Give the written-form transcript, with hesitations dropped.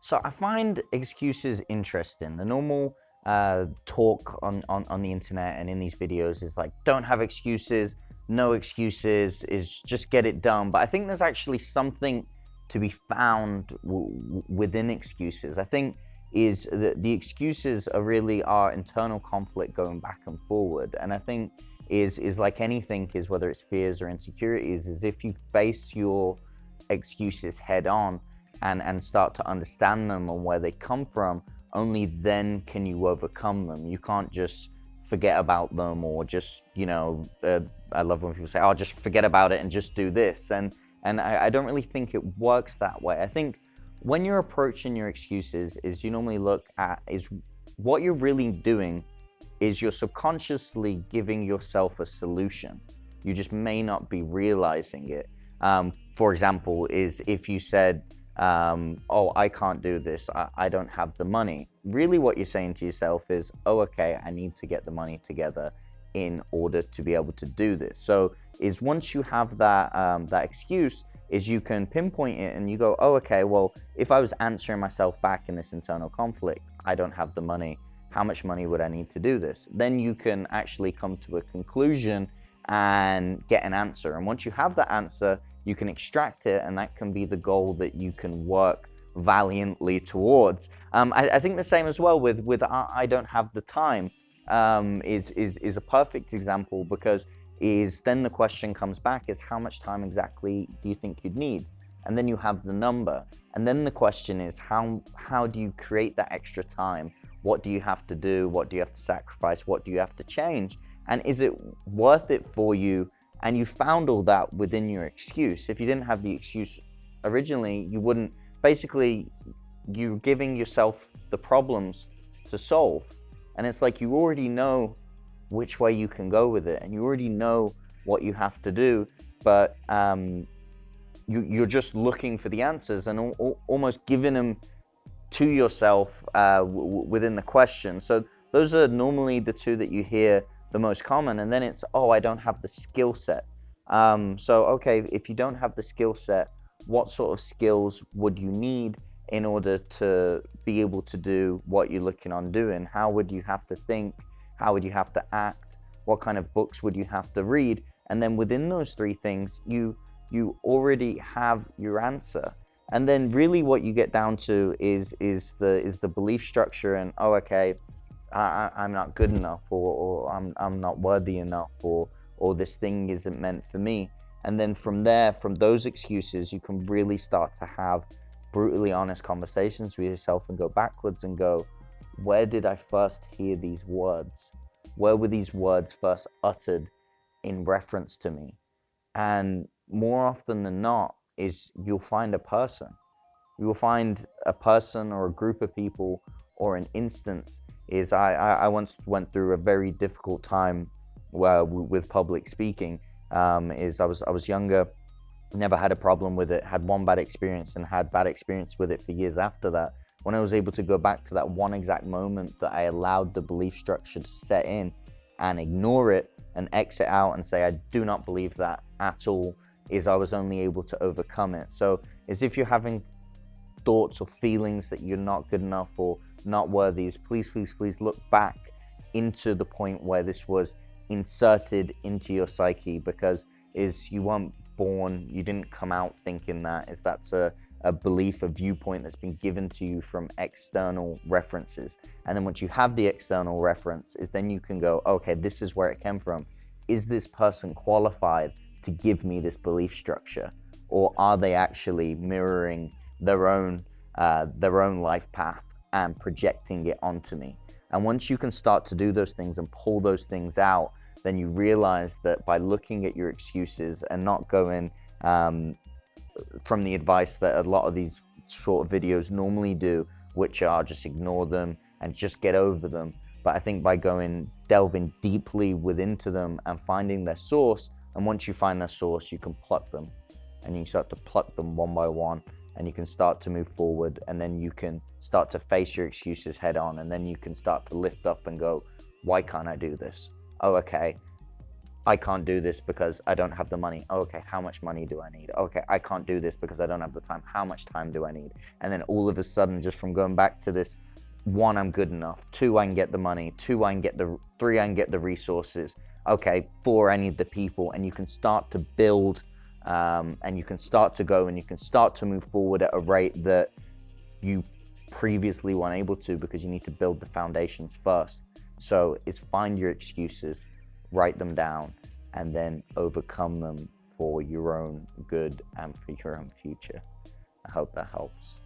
So I find excuses interesting. The normal talk on the internet and in these videos is like, don't have excuses, no excuses, is just get it done. But I think there's actually something to be found within excuses. I think is that the excuses are really our internal conflict going back and forward. And I think is like anything, is whether it's fears or insecurities, is if you face your excuses head on and start to understand them and where they come from, only then can you overcome them. You can't just forget about them or just, I love when people say, oh, just forget about it and just do this. And I don't really think it works that way. I think when you're approaching your excuses is you normally look at is what you're really doing is you're subconsciously giving yourself a solution. You just may not be realizing it. For example, is if you said, oh, I can't do this, I don't have the money. Really what you're saying to yourself is, oh, okay, I need to get the money together in order to be able to do this. So is once you have that excuse, is you can pinpoint it and you go, oh, okay, well, if I was answering myself back in this internal conflict, I don't have the money, how much money would I need to do this? Then you can actually come to a conclusion and get an answer. And once you have that answer, you can extract it, and that can be the goal that you can work valiantly towards. I think the same as well with I don't have the time is a perfect example, because is then the question comes back is how much time exactly do you think you'd need? And then you have the number. And then the question is how do you create that extra time? What do you have to do? What do you have to sacrifice? What do you have to change? And is it worth it for you? And you found all that within your excuse. If you didn't have the excuse originally, you wouldn't, basically, you're giving yourself the problems to solve. And it's like you already know which way you can go with it, and you already know what you have to do, but you're just looking for the answers and almost giving them to yourself within the question. So those are normally the two that you hear the most common. And then it's, oh, I don't have the skill set. So, okay, if you don't have the skill set, what sort of skills would you need in order to be able to do what you're looking on doing? How would you have to think? How would you have to act? What kind of books would you have to read? And then within those three things, you already have your answer. And then really what you get down to is the belief structure, and, oh, okay, I'm not good enough, or I'm not worthy enough, or this thing isn't meant for me. And then from there, from those excuses, you can really start to have brutally honest conversations with yourself and go backwards and go, where did I first hear these words? Where were these words first uttered in reference to me? And more often than not is you'll find a person. You will find a person or a group of people or an instance. Is I once went through a very difficult time with public speaking. Is I was younger, never had a problem with it, had one bad experience and had bad experience with it for years after that. When I was able to go back to that one exact moment that I allowed the belief structure to set in and ignore it and exit out and say, I do not believe that at all, is I was only able to overcome it. So as if you're having thoughts or feelings that you're not good enough or not worthy, is please look back into the point where this was inserted into your psyche, because is you weren't born, you didn't come out thinking that, is that's a belief, a viewpoint that's been given to you from external references. And then once you have the external reference, is then you can go, okay, this is where it came from. Is this person qualified to give me this belief structure, or are they actually mirroring their own life path and projecting it onto me? And once you can start to do those things and pull those things out, then you realize that by looking at your excuses and not going from the advice that a lot of these sort of videos normally do, which are just ignore them and just get over them. But I think by delving deeply within them and finding their source, and once you find their source, you can pluck them, and you start to pluck them one by one, and you can start to move forward, and then you can start to face your excuses head on, and then you can start to lift up and go, why can't I do this? Oh, okay, I can't do this because I don't have the money. Okay, how much money do I need? Okay, I can't do this because I don't have the time. How much time do I need? And then all of a sudden, just from going back to this, 1, I'm good enough. 2, I can get the money. 2, I can get the 3, I can get the resources. Okay, 4, I need the people. And you can start to build, and you can start to go, and you can start to move forward at a rate that you previously weren't able to, because you need to build the foundations first. So it's find your excuses, write them down, and then overcome them for your own good and for your own future. I hope that helps.